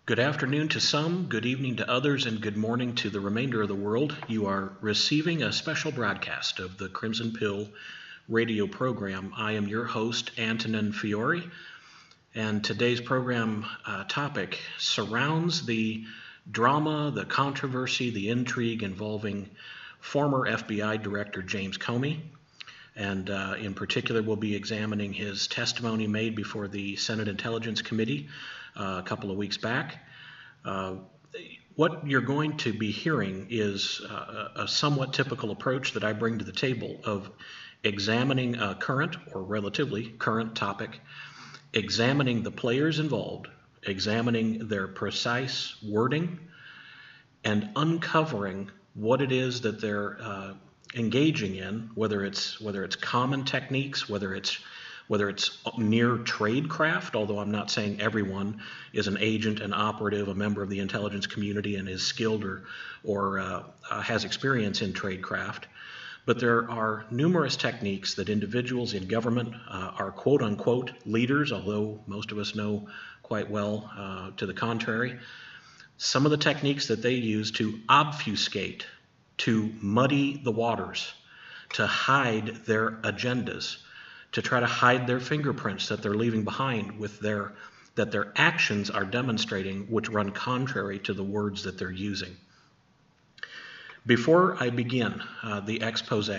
Good afternoon to some, good evening to others, and good morning to the remainder of the world. You are receiving a special broadcast of the Crimson Pill radio program. I am your host, Antonin Fiore, and today's program topic surrounds the drama, the controversy, the intrigue involving former FBI Director James Comey. And in particular, we'll be examining his testimony made before the Senate Intelligence Committee a couple of weeks back. What you're going to be hearing is a somewhat typical approach that I bring to the table of examining a current or relatively current topic, examining the players involved, examining their precise wording, and uncovering what it is that they're engaging in, whether it's common techniques, whether it's near tradecraft, although I'm not saying everyone is an agent, an operative, a member of the intelligence community and is skilled or has experience in tradecraft. But there are numerous techniques that individuals in government are quote-unquote leaders, although most of us know quite well to the contrary. Some of the techniques that they use to obfuscate, to muddy the waters, to hide their agendas, to try to hide their fingerprints that they're leaving behind that their actions are demonstrating, which run contrary to the words that they're using. Before I begin the expose,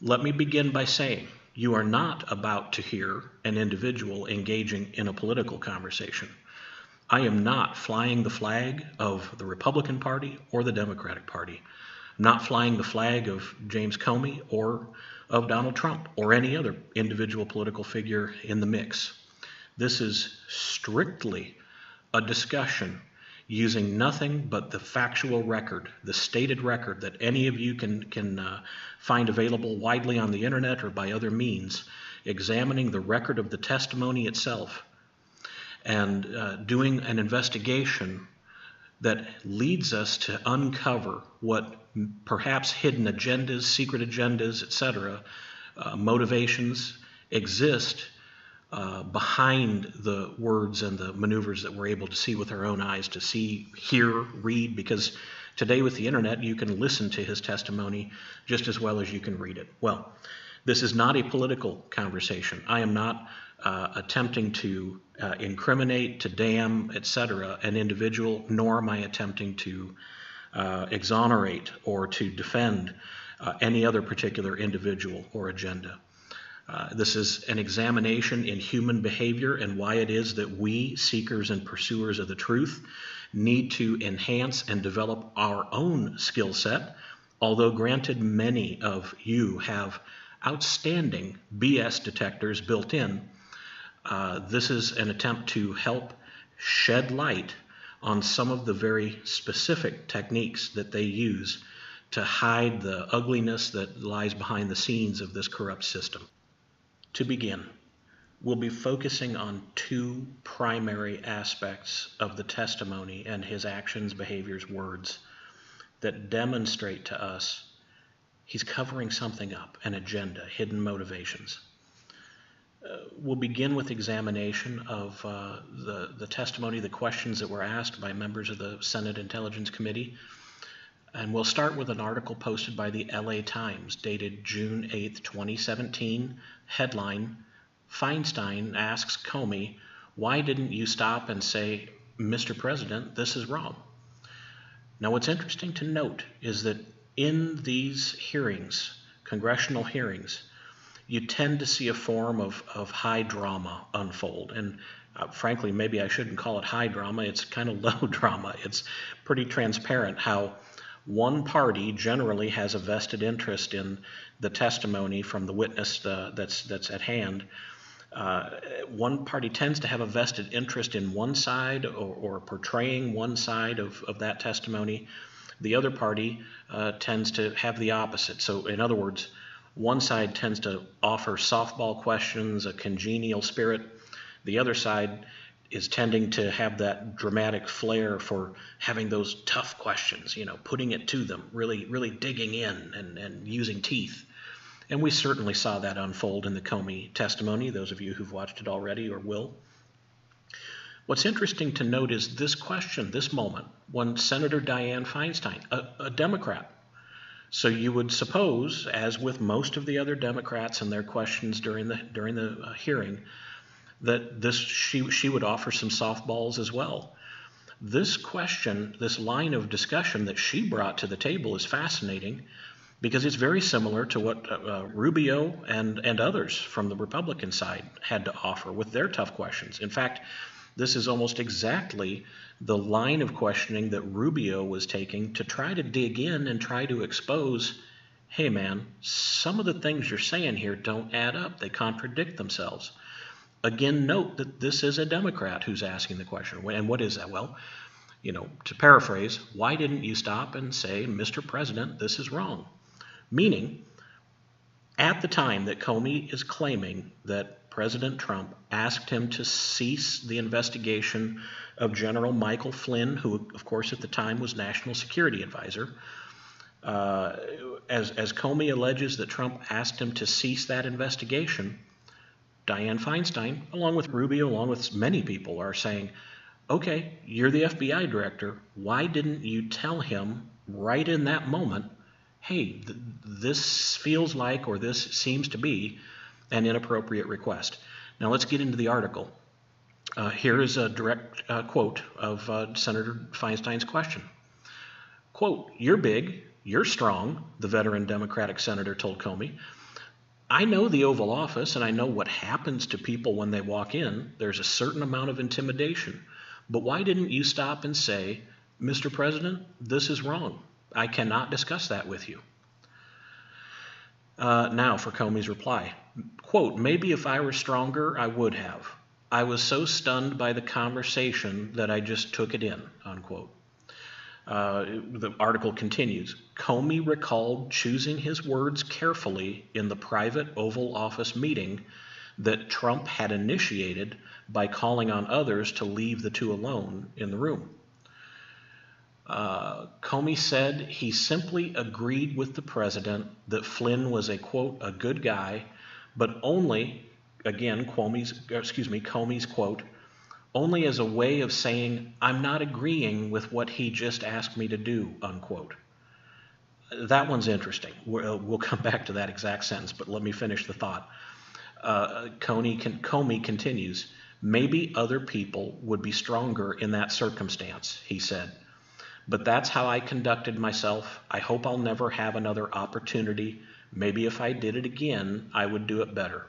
let me begin by saying you are not about to hear an individual engaging in a political conversation. I am not flying the flag of the Republican Party or the Democratic Party. I'm not flying the flag of James Comey or of Donald Trump or any other individual political figure in the mix. This is strictly a discussion using nothing but the factual record, the stated record that any of you can find available widely on the internet or by other means, examining the record of the testimony itself and doing an investigation that leads us to uncover what perhaps hidden agendas, secret agendas, etc., motivations exist behind the words and the maneuvers that we're able to see with our own eyes, to see, hear, read, because today with the internet you can listen to his testimony just as well as you can read it. Well, this is not a political conversation. I am not attempting to incriminate, to damn, etc., an individual, nor am I attempting to exonerate or to defend any other particular individual or agenda. This is an examination in human behavior and why it is that we, seekers and pursuers of the truth, need to enhance and develop our own skill set, although granted many of you have outstanding BS detectors built in. This is an attempt to help shed light on some of the very specific techniques that they use to hide the ugliness that lies behind the scenes of this corrupt system. To begin, we'll be focusing on two primary aspects of the testimony and his actions, behaviors, words that demonstrate to us he's covering something up, an agenda, hidden motivations. We'll begin with examination of the testimony, the questions that were asked by members of the Senate Intelligence Committee. And we'll start with an article posted by the LA Times dated June 8th, 2017. Headline, Feinstein asks Comey, why didn't you stop and say, Mr. President, this is wrong? Now what's interesting to note is that in these hearings, congressional hearings, you tend to see a form of high drama unfold. And frankly, maybe I shouldn't call it high drama. It's kind of low drama. It's pretty transparent how one party generally has a vested interest in the testimony from the witness that's at hand. One party tends to have a vested interest in one side or portraying one side of that testimony. The other party tends to have the opposite. So in other words, one side tends to offer softball questions, a congenial spirit. The other side is tending to have that dramatic flair for having those tough questions, putting it to them, really digging in and using teeth. And we certainly saw that unfold in the Comey testimony, those of you who've watched it already or will. What's interesting to note is this question, this moment, when Senator Dianne Feinstein, a Democrat, so you would suppose, as with most of the other Democrats and their questions during the hearing, that she would offer some softballs as well. This question, this line of discussion that she brought to the table is fascinating because it's very similar to what Rubio and others from the Republican side had to offer with their tough questions. In fact, this is almost exactly the line of questioning that Rubio was taking to try to dig in and try to expose, hey man, some of the things you're saying here don't add up. They contradict themselves. Again, note that this is a Democrat who's asking the question. And what is that? Well, to paraphrase, why didn't you stop and say, Mr. President, this is wrong? Meaning, at the time that Comey is claiming that President Trump asked him to cease the investigation of General Michael Flynn, who, of course, at the time was National Security Advisor, as Comey alleges that Trump asked him to cease that investigation, Dianne Feinstein, along with Rubio, along with many people, are saying, okay, you're the FBI director. Why didn't you tell him right in that moment, hey, this feels like, or this seems to be, an inappropriate request? Now let's get into the article. Here is a direct quote of Senator Feinstein's question. Quote, "You're big, you're strong," the veteran Democratic senator told Comey. "I know the Oval Office and I know what happens to people when they walk in. There's a certain amount of intimidation. But why didn't you stop and say, Mr. President, this is wrong. I cannot discuss that with you." Now for Comey's reply. Quote, "Maybe if I were stronger, I would have. I was so stunned by the conversation that I just took it in," unquote. The article continues. "Comey recalled choosing his words carefully in the private Oval Office meeting that Trump had initiated by calling on others to leave the two alone in the room. Comey said he simply agreed with the president that Flynn was a, quote, a good guy, but only, again, Comey's quote, only as a way of saying, I'm not agreeing with what he just asked me to do, unquote. That one's interesting. We'll come back to that exact sentence, but let me finish the thought. Comey continues, maybe other people would be stronger in that circumstance, he said. But that's how I conducted myself. I hope I'll never have another opportunity. Maybe if I did it again, I would do it better.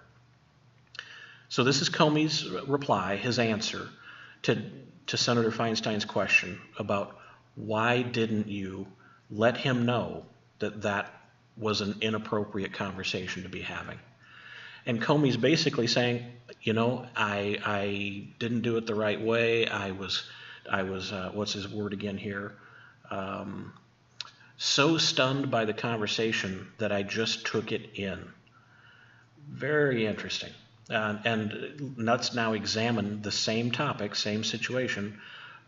So this is Comey's reply, his answer to Senator Feinstein's question about why didn't you let him know that that was an inappropriate conversation to be having. And Comey's basically saying, you know, I didn't do it the right way. I was what's his word again here? So stunned by the conversation that I just took it in. Very interesting. And let's now examine the same topic, same situation,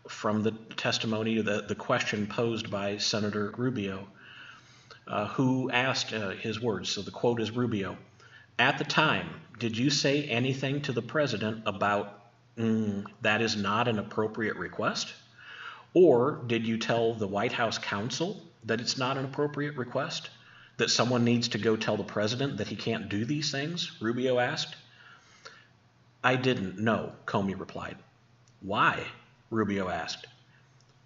from the testimony, the question posed by Senator Rubio, who asked his words. So the quote is Rubio. At the time, did you say anything to the president about that is not an appropriate request? Or did you tell the White House counsel that it's not an appropriate request? That someone needs to go tell the president that he can't do these things? Rubio asked. I didn't know, Comey replied. Why? Rubio asked.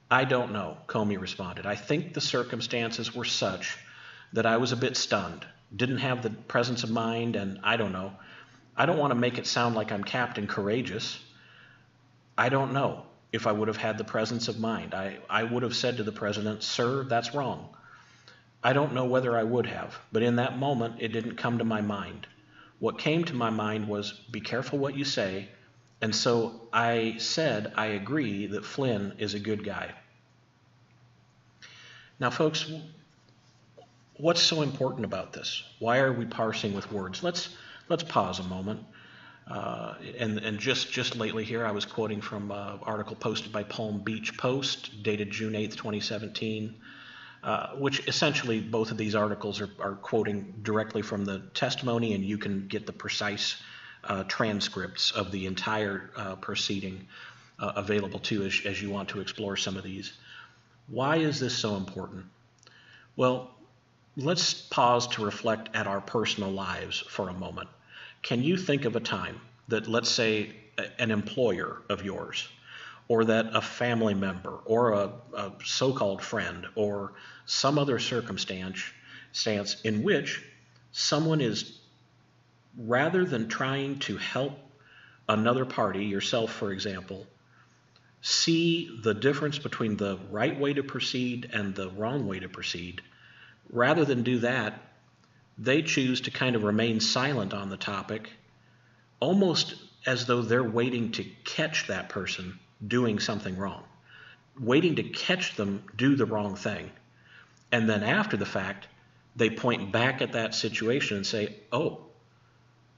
I don't know, Comey responded. I think the circumstances were such that I was a bit stunned, didn't have the presence of mind, and I don't know. I don't want to make it sound like I'm Captain Courageous. I don't know if I would have had the presence of mind. I would have said to the president, sir, that's wrong. I don't know whether I would have, but in that moment, it didn't come to my mind. What came to my mind was, be careful what you say, and so I said I agree that Flynn is a good guy. Now, folks, what's so important about this? Why are we parsing with words? Let's pause a moment. And just lately here, I was quoting from an article posted by Palm Beach Post, dated June 8th, 2017, which essentially both of these articles are quoting directly from the testimony, and you can get the precise transcripts of the entire proceeding available too as you want to explore some of these. Why is this so important? Well, let's pause to reflect at our personal lives for a moment. Can you think of a time that, let's say, an employer of yours, or that a family member, or a so-called friend, or some other circumstance in which someone is, rather than trying to help another party, yourself for example, see the difference between the right way to proceed and the wrong way to proceed, rather than do that, they choose to kind of remain silent on the topic, almost as though they're waiting to catch that person doing something wrong, waiting to catch them do the wrong thing. And then after the fact, they point back at that situation and say, oh,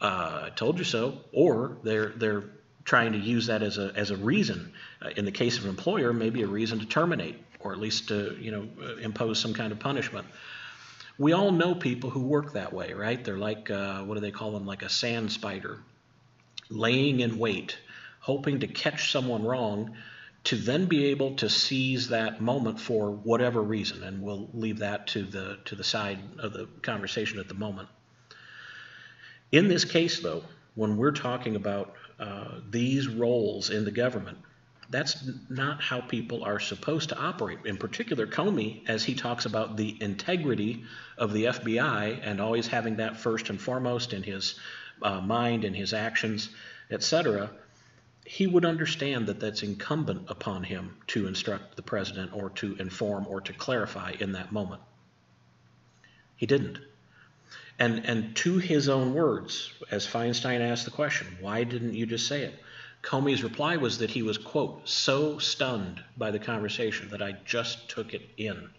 I told you so. Or they're trying to use that as a reason. In the case of an employer, maybe a reason to terminate, or at least to impose some kind of punishment. We all know people who work that way, right? They're like, what do they call them? Like a sand spider, laying in wait, hoping to catch someone wrong, to then be able to seize that moment for whatever reason. And we'll leave that to the side of the conversation at the moment. In this case, though, when we're talking about these roles in the government, that's not how people are supposed to operate. In particular, Comey, as he talks about the integrity of the FBI and always having that first and foremost in his mind and his actions, etc., he would understand that that's incumbent upon him to instruct the president or to inform or to clarify in that moment. He didn't. And to his own words, as Feinstein asked the question, why didn't you just say it? Comey's reply was that he was, quote, so stunned by the conversation that I just took it in.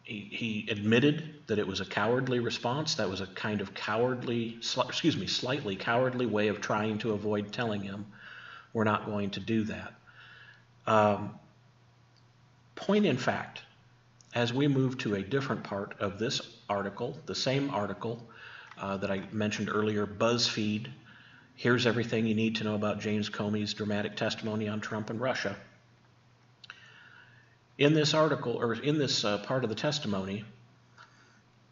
He admitted that it was a cowardly response. That was a kind of slightly cowardly way of trying to avoid telling him we're not going to do that. Point in fact, as we move to a different part of this article, the same article that I mentioned earlier, BuzzFeed, here's everything you need to know about James Comey's dramatic testimony on Trump and Russia. In this article, or in this part of the testimony,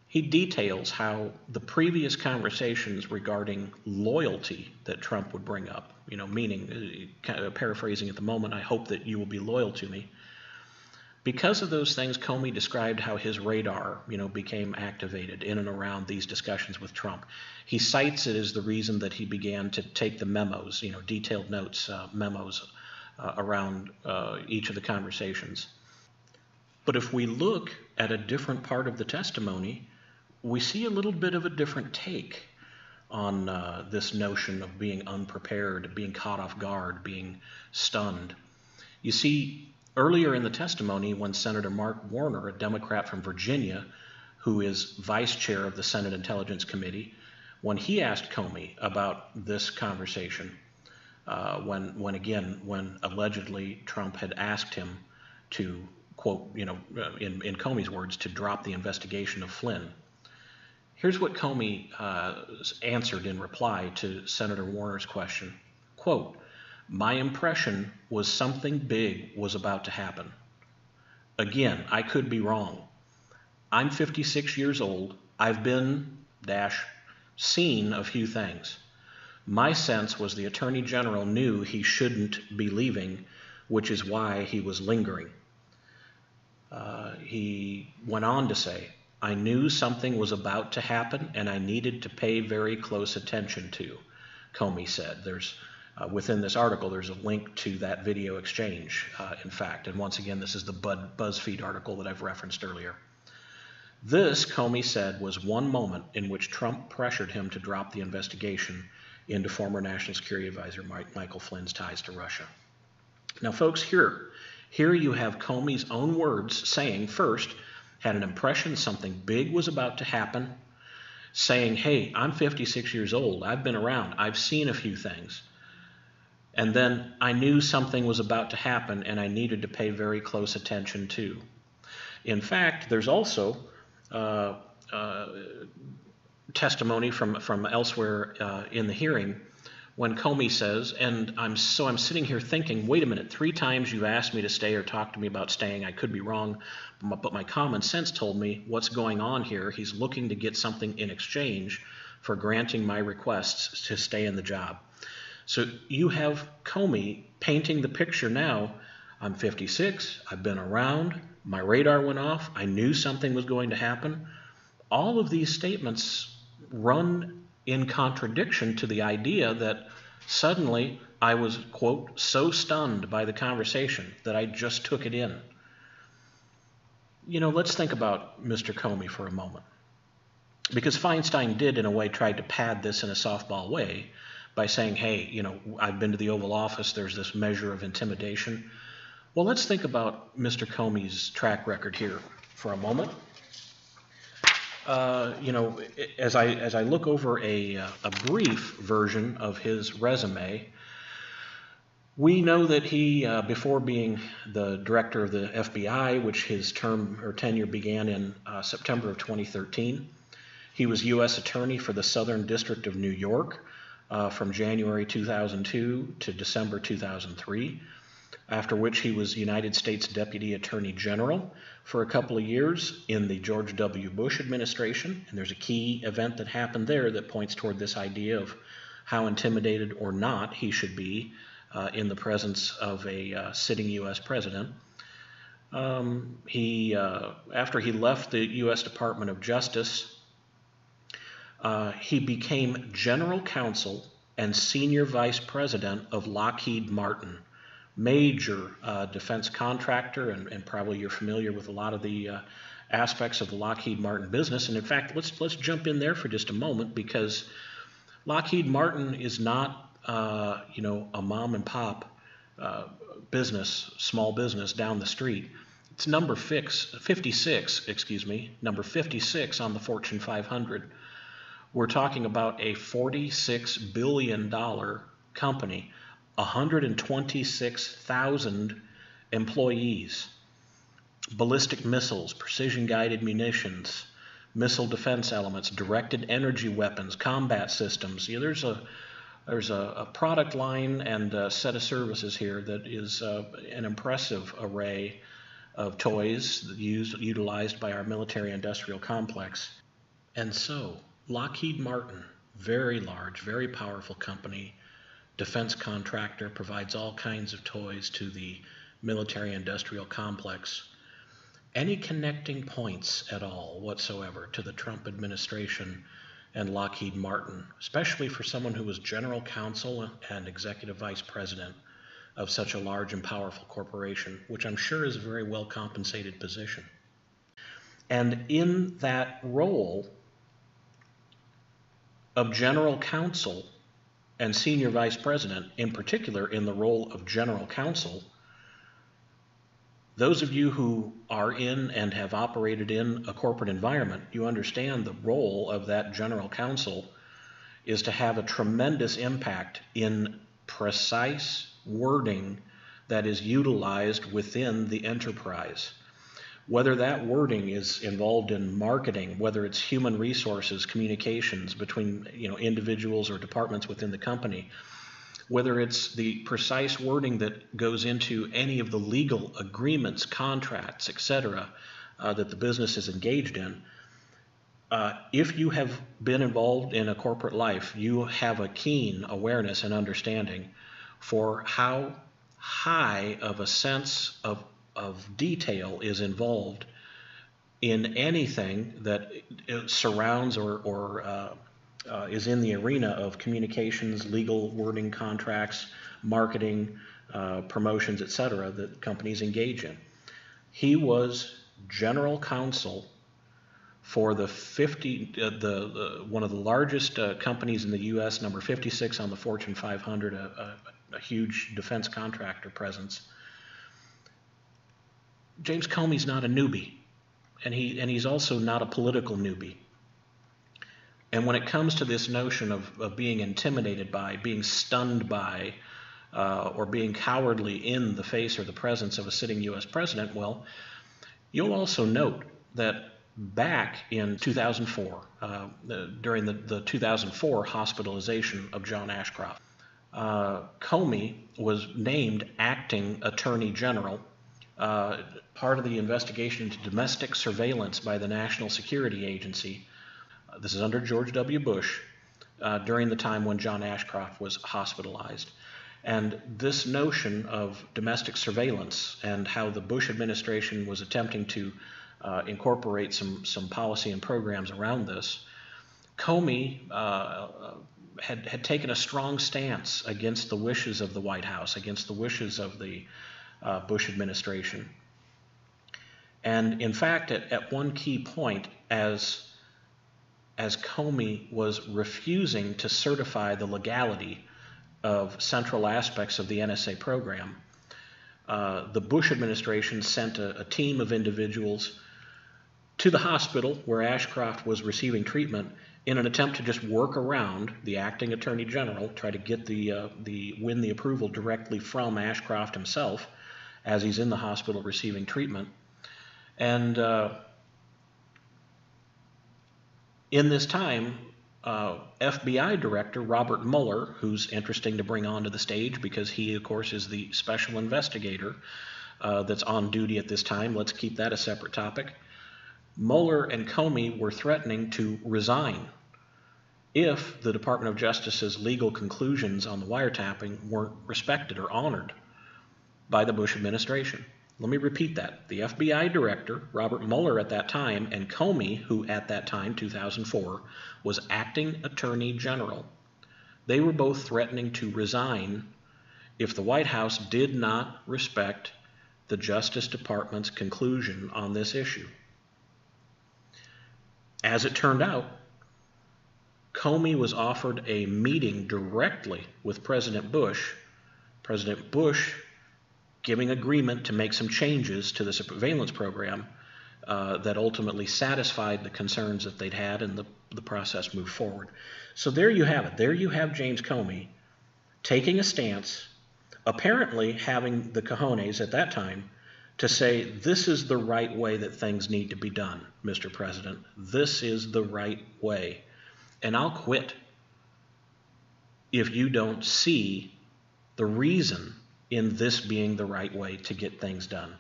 he details how the previous conversations regarding loyalty that Trump would bring up, meaning, kind of paraphrasing at the moment, I hope that you will be loyal to me. Because of those things, Comey described how his radar, became activated in and around these discussions with Trump. He cites it as the reason that he began to take the memos, detailed notes, memos around each of the conversations. But if we look at a different part of the testimony, we see a little bit of a different take on this notion of being unprepared, being caught off guard, being stunned. You see, earlier in the testimony, when Senator Mark Warner, a Democrat from Virginia, who is vice chair of the Senate Intelligence Committee, when he asked Comey about this conversation, when allegedly Trump had asked him to, quote, in Comey's words, to drop the investigation of Flynn. Here's what Comey answered in reply to Senator Warner's question. Quote, my impression was something big was about to happen. Again, I could be wrong. I'm 56 years old. I've been, seen a few things. My sense was the Attorney General knew he shouldn't be leaving, which is why he was lingering. He went on to say, I knew something was about to happen and I needed to pay very close attention to, Comey said. There's within this article, there's a link to that video exchange, in fact. And once again, this is the BuzzFeed article that I've referenced earlier. This, Comey said, was one moment in which Trump pressured him to drop the investigation into former National Security Advisor Michael Flynn's ties to Russia. Now, folks, here you have Comey's own words saying, first, had an impression something big was about to happen, saying, hey, I'm 56 years old. I've been around. I've seen a few things. And then I knew something was about to happen and I needed to pay very close attention to. In fact, there's also testimony from elsewhere in the hearing when Comey says, and I'm sitting here thinking, wait a minute, 3 times you've asked me to stay or talk to me about staying. I could be wrong, but my common sense told me what's going on here. He's looking to get something in exchange for granting my requests to stay in the job. So you have Comey painting the picture now. I'm 56, I've been around, my radar went off, I knew something was going to happen. All of these statements run in contradiction to the idea that suddenly I was, quote, so stunned by the conversation that I just took it in. You know, let's think about Mr. Comey for a moment. Because Feinstein did, in a way, try to pad this in a softball way by saying, hey, you know, I've been to the Oval Office, there's this measure of intimidation. Well, let's think about Mr. Comey's track record here for a moment. You know, as I look over a brief version of his resume, we know that he, before being the director of the FBI, which his term or tenure began in September of 2013, he was U.S. Attorney for the Southern District of New York from January 2002 to December 2003. After which he was United States Deputy Attorney General for a couple of years in the George W. Bush administration. And there's a key event that happened there that points toward this idea of how intimidated or not he should be in the presence of a sitting U.S. president. After he left the U.S. Department of Justice, he became General Counsel and Senior Vice President of Lockheed Martin, major defense contractor, and probably you're familiar with a lot of the aspects of the Lockheed Martin business. And in fact, let's jump in there for just a moment, because Lockheed Martin is not you know, a mom and pop business, small business down the street. It's number 56, number 56 on the Fortune 500. We're talking about a $46 billion company. 126,000 employees, ballistic missiles, precision-guided munitions, missile defense elements, directed energy weapons, combat systems. You know, there's a product line and a set of services here that is an impressive array of toys utilized by our military-industrial complex. And so, Lockheed Martin, very large, very powerful company, defense contractor, provides all kinds of toys to the military-industrial complex. Any connecting points at all whatsoever to the Trump administration and Lockheed Martin, especially for someone who was general counsel and executive vice president of such a large and powerful corporation, which I'm sure is a very well-compensated position. And in that role of general counsel and senior vice president, in particular in the role of general counsel, those of you who are in and have operated in a corporate environment, you understand the role of that general counsel is to have a tremendous impact in precise wording that is utilized within the enterprise. Whether that wording is involved in marketing, whether it's human resources, communications between individuals or departments within the company, whether it's the precise wording that goes into any of the legal agreements, contracts, etc., that the business is engaged in, if you have been involved in a corporate life, you have a keen awareness and understanding for how high of a sense of detail is involved in anything that surrounds or is in the arena of communications, legal wording, contracts, marketing, promotions, etc., that companies engage in. He was general counsel for the one of the largest companies in the U.S., number 56 on the Fortune 500, a huge defense contractor presence. James Comey's not a newbie, and he's also not a political newbie. And when it comes to this notion of being intimidated by, being stunned by, or being cowardly in the face or the presence of a sitting U.S. president, well, you'll also note that back in 2004, during the 2004 hospitalization of John Ashcroft, Comey was named acting Attorney General, part of the investigation into domestic surveillance by the National Security Agency. This is under George W. Bush, during the time when John Ashcroft was hospitalized. And this notion of domestic surveillance and how the Bush administration was attempting to incorporate some policy and programs around this, Comey had taken a strong stance against the wishes of the White House, against the wishes of the Bush administration. And in fact, at one key point, as Comey was refusing to certify the legality of central aspects of the NSA program, the Bush administration sent a team of individuals to the hospital where Ashcroft was receiving treatment in an attempt to just work around the acting Attorney General, try to get win the approval directly from Ashcroft himself as he's in the hospital receiving treatment. And in this time, FBI Director Robert Muller, who's interesting to bring onto the stage because he, of course, is the special investigator that's on duty at this time. Let's keep that a separate topic. Mueller and Comey were threatening to resign if the Department of Justice's legal conclusions on the wiretapping weren't respected or honored by the Bush administration. Let me repeat that. The FBI Director, Robert Mueller at that time, and Comey, who at that time, 2004, was acting Attorney General, they were both threatening to resign if the White House did not respect the Justice Department's conclusion on this issue. As it turned out, Comey was offered a meeting directly with President Bush giving agreement to make some changes to the surveillance program that ultimately satisfied the concerns that they'd had, and the process moved forward. So there you have it. There you have James Comey taking a stance, apparently having the cojones at that time to say, this is the right way that things need to be done, Mr. President. This is the right way. And I'll quit if you don't see the reason in this being the right way to get things done.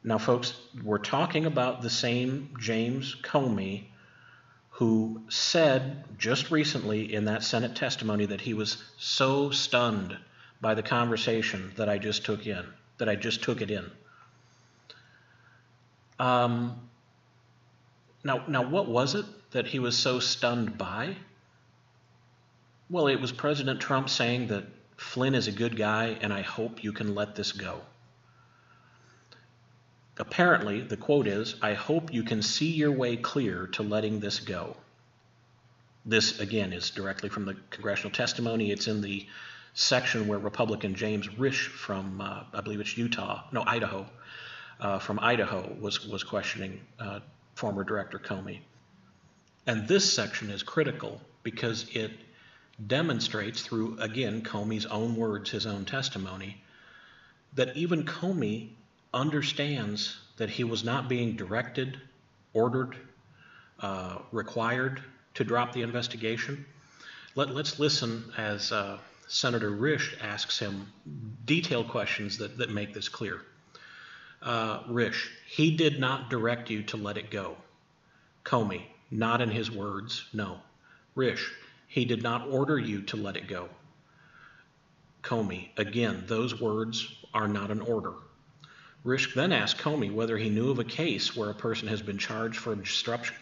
Now, folks, we're talking about the same James Comey who said just recently in that Senate testimony that he was so stunned by the conversation that I just took it in. Now, what was it that he was so stunned by? Well, it was President Trump saying that Flynn is a good guy, and I hope you can let this go. Apparently, the quote is, I hope you can see your way clear to letting this go. This, again, is directly from the congressional testimony. It's in the section where Republican James Risch from, I believe it's Idaho, from Idaho was questioning former Director Comey. And this section is critical because it demonstrates through, again, Comey's own words, his own testimony, that even Comey understands that he was not being directed, ordered, required to drop the investigation. Let's listen as Senator Risch asks him detailed questions that make this clear. Risch, he did not direct you to let it go. Comey, not in his words, no. Risch, he did not order you to let it go. Comey, again, those words are not an order. Risch then asked Comey whether he knew of a case where a person has been charged for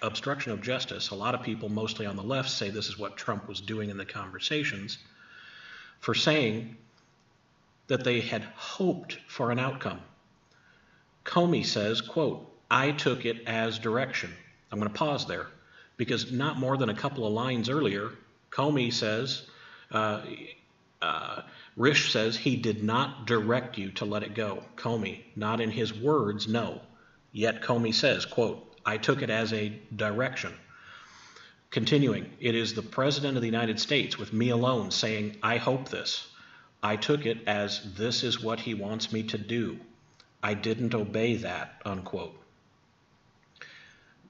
obstruction of justice. A lot of people, mostly on the left, say this is what Trump was doing in the conversations, for saying that they had hoped for an outcome. Comey says, quote, I took it as direction. I'm going to pause there because not more than a couple of lines earlier, Comey says, Risch says he did not direct you to let it go. Comey, not in his words, no. Yet Comey says, quote, I took it as a direction. Continuing, it is the President of the United States with me alone saying, I hope this. I took it as this is what he wants me to do. I didn't obey that, unquote.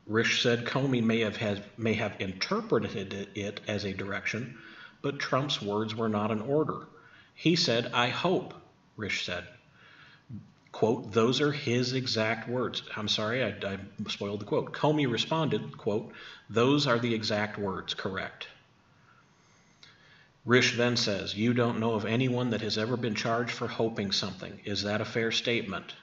Risch said Comey may have interpreted it as a direction, but Trump's words were not an order. He said, "I hope," Risch said. Quote, "Those are his exact words." I'm sorry, I spoiled the quote. Comey responded, quote, "Those are the exact words, correct." Risch then says, "You don't know of anyone that has ever been charged for hoping something. Is that a fair statement?"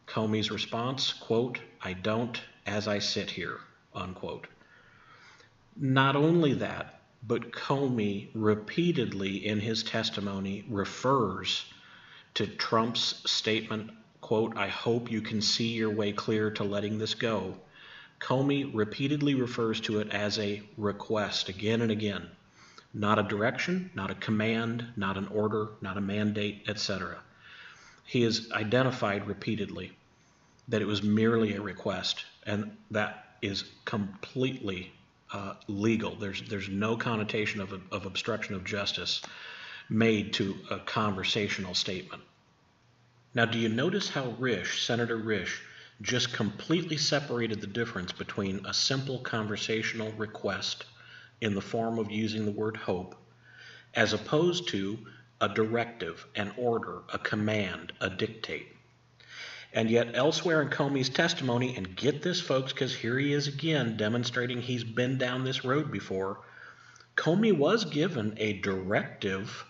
Comey's response, quote, "I don't as I sit here," unquote. Not only that, but Comey repeatedly in his testimony refers to Trump's statement, quote, "I hope you can see your way clear to letting this go." Comey repeatedly refers to it as a request again and again. Not a direction, not a command, not an order, not a mandate, etc. He has identified repeatedly that it was merely a request, and that is completely legal. There's no connotation of obstruction of justice made to a conversational statement. Now, do you notice how Senator Risch, just completely separated the difference between a simple conversational request in the form of using the word hope, as opposed to a directive, an order, a command, a dictate? And yet elsewhere in Comey's testimony, and get this folks, because here he is again demonstrating he's been down this road before, Comey was given a directive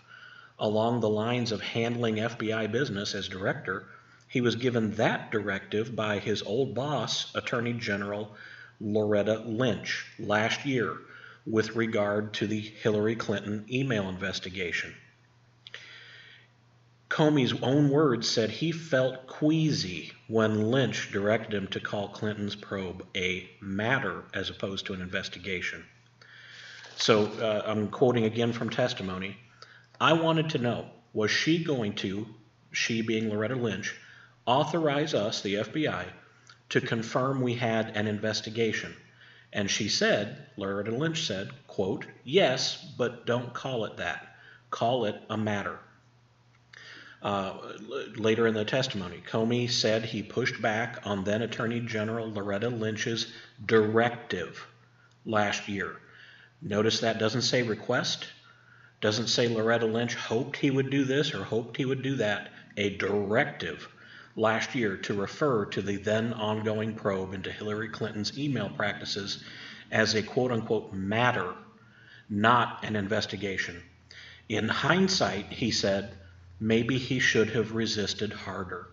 along the lines of handling FBI business as director. He was given that directive by his old boss, Attorney General Loretta Lynch, last year with regard to the Hillary Clinton email investigation. Comey's own words said he felt queasy when Lynch directed him to call Clinton's probe a matter as opposed to an investigation. So I'm quoting again from testimony. "I wanted to know, was she going to, she being Loretta Lynch, authorize us, the FBI, to confirm we had an investigation? And she said," Loretta Lynch said, quote, "Yes, but don't call it that. Call it a matter." Later in the testimony, Comey said he pushed back on then Attorney General Loretta Lynch's directive last year. Notice that doesn't say request, doesn't say Loretta Lynch hoped he would do this or hoped he would do that. A directive last year to refer to the then ongoing probe into Hillary Clinton's email practices as a quote-unquote matter, not an investigation. In hindsight, he said, maybe he should have resisted harder.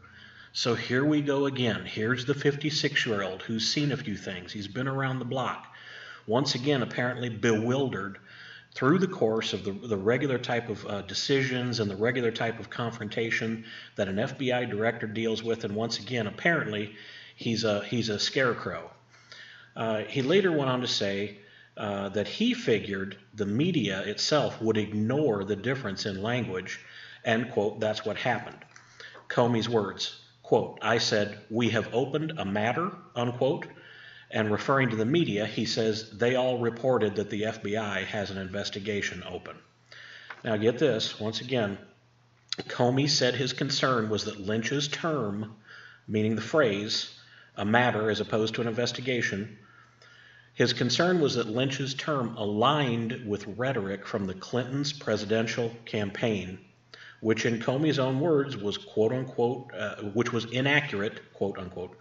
So here we go again. Here's the 56-year-old who's seen a few things. He's been around the block. Once again, apparently bewildered through the course of the regular type of decisions and the regular type of confrontation that an FBI director deals with. And once again, apparently, he's a scarecrow. He later went on to say that he figured the media itself would ignore the difference in language, and, quote, "That's what happened." Comey's words, quote, "I said, we have opened a matter," unquote, and referring to the media, he says, "They all reported that the FBI has an investigation open." Now get this, once again, Comey said his concern was that Lynch's term, meaning the phrase, a matter as opposed to an investigation, his concern was that Lynch's term aligned with rhetoric from the Clintons' presidential campaign, which in Comey's own words was quote unquote, which was inaccurate, quote unquote,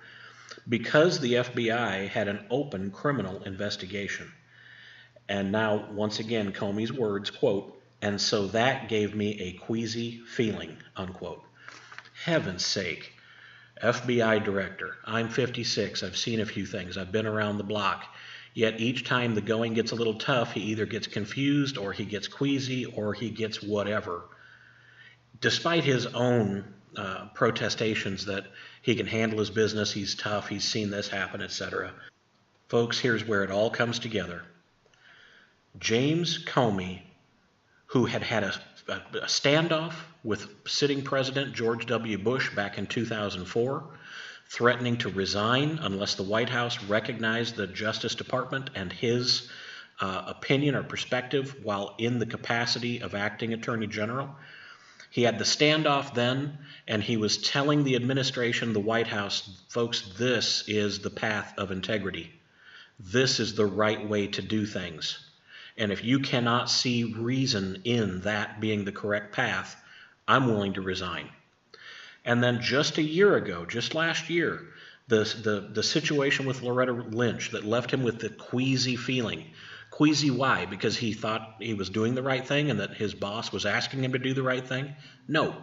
because the FBI had an open criminal investigation. And now, once again, Comey's words, quote, "And so that gave me a queasy feeling," unquote. Heaven's sake, FBI director, I'm 56, I've seen a few things, I've been around the block, yet each time the going gets a little tough, he either gets confused or he gets queasy or he gets whatever. Despite his own protestations that he can handle his business, he's tough, he's seen this happen, etc. Folks, here's where it all comes together. James Comey, who had a standoff with sitting President George W. Bush back in 2004, threatening to resign unless the White House recognized the Justice Department and his opinion or perspective while in the capacity of acting Attorney General. He had the standoff then, and he was telling the administration, the White House, folks, this is the path of integrity. This is the right way to do things. And if you cannot see reason in that being the correct path, I'm willing to resign. And then just a year ago, just last year, the situation with Loretta Lynch that left him with the queasy feeling. Queasy why? Because he thought he was doing the right thing and that his boss was asking him to do the right thing? No.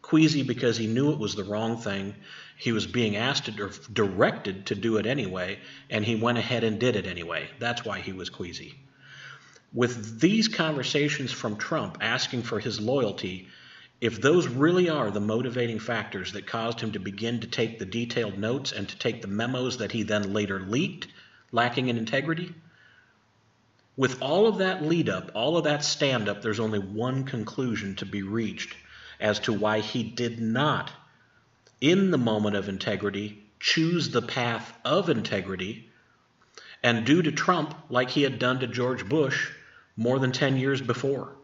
Queasy because he knew it was the wrong thing. He was being asked or directed to do it anyway, and he went ahead and did it anyway. That's why he was queasy. With these conversations from Trump asking for his loyalty, if those really are the motivating factors that caused him to begin to take the detailed notes and to take the memos that he then later leaked, lacking in integrity, with all of that lead up, all of that stand up, there's only one conclusion to be reached as to why he did not, in the moment of integrity, choose the path of integrity and do to Trump like he had done to George Bush more than 10 years before,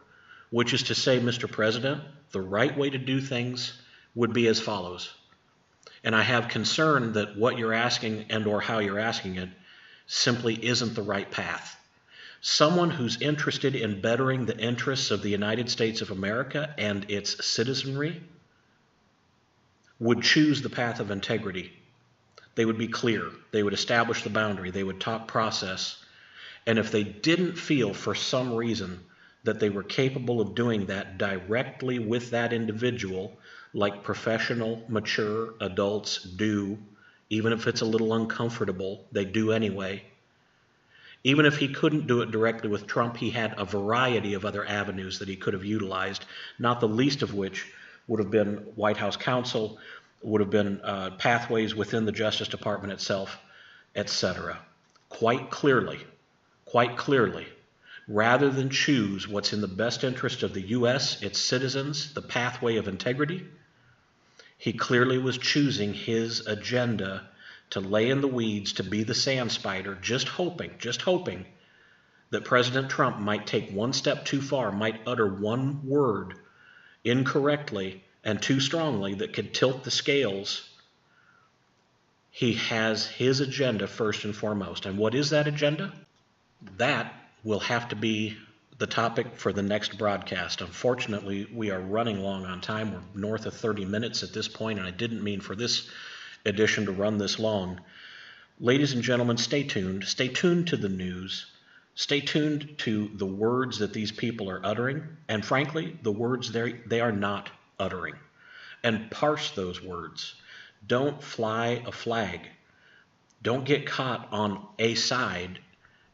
which is to say, Mr. President, the right way to do things would be as follows. And I have concern that what you're asking and or how you're asking it simply isn't the right path. Someone who's interested in bettering the interests of the United States of America and its citizenry would choose the path of integrity. They would be clear. They would establish the boundary. They would talk process. And if they didn't feel for some reason that they were capable of doing that directly with that individual, like professional, mature adults do, even if it's a little uncomfortable, they do anyway. Even if he couldn't do it directly with Trump, he had a variety of other avenues that he could have utilized, not the least of which would have been White House counsel, would have been pathways within the Justice Department itself, etc. Quite clearly, rather than choose what's in the best interest of the U.S., its citizens, the pathway of integrity, he clearly was choosing his agenda to lay in the weeds, to be the sand spider, just hoping that President Trump might take one step too far, might utter one word incorrectly and too strongly that could tilt the scales. He has his agenda first and foremost. And what is that agenda? That will have to be the topic for the next broadcast. Unfortunately, we are running long on time. We're north of 30 minutes at this point, and I didn't mean for this edition to run this long. Ladies and gentlemen, stay tuned. Stay tuned to the news. Stay tuned to the words that these people are uttering, and frankly, the words they are not uttering. And parse those words. Don't fly a flag. Don't get caught on a side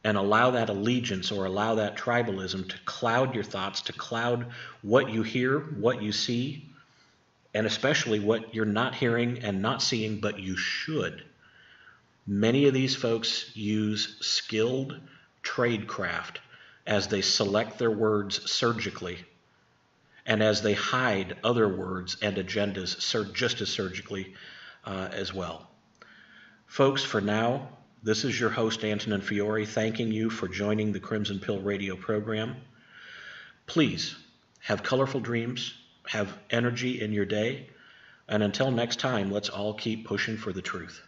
and allow that allegiance or allow that tribalism to cloud your thoughts, to cloud what you hear, what you see, and especially what you're not hearing and not seeing, but you should. Many of these folks use skilled tradecraft as they select their words surgically and as they hide other words and agendas just as surgically as well. Folks, for now, this is your host, Antonin Fiore, thanking you for joining the Crimson Pill radio program. Please have colorful dreams. Have energy in your day. And until next time, let's all keep pushing for the truth.